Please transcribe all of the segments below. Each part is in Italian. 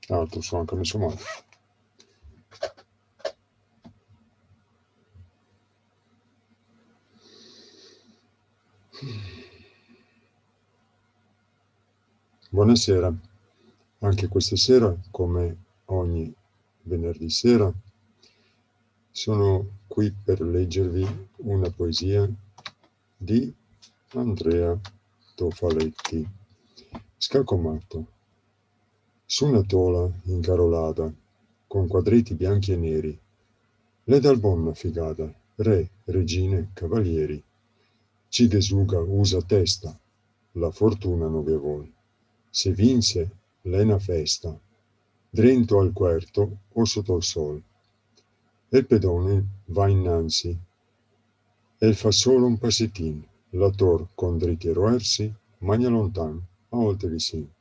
Ah, tu sono anche messo male. Buonasera, anche questa sera, come ogni venerdì sera, sono qui per leggervi una poesia di Andrea Tofaletti. Scacomatto. Su una tola incarolata, con quadretti bianchi e neri, le dal bonna figata, re, regine, cavalieri. Cighesuga usa testa, la fortuna non vi vuol. Se vinse, l'ena festa, drento al querto o sotto il sol. E il pedone va innanzi, e fa solo un passettin, l'ator con dritti roersi, magna lontan, a volte vicin.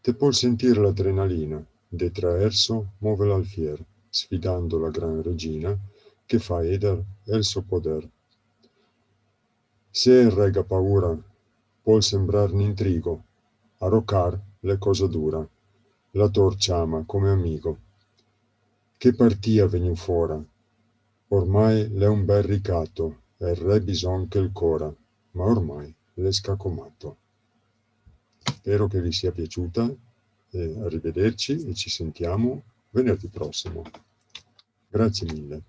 Te può sentire l'adrenalina, de traerso muove l'alfier, sfidando la gran regina, che fa eder el suo poder. Se il rega paura, può sembrar n'intrigo, arrocar le cosa dura, la torciama come amico. Che partia vegnu fora, ormai l'è un bel ricatto, e il re bison che il cora, ma ormai l'è scacomato. Spero che vi sia piaciuta, arrivederci e ci sentiamo venerdì prossimo. Grazie mille.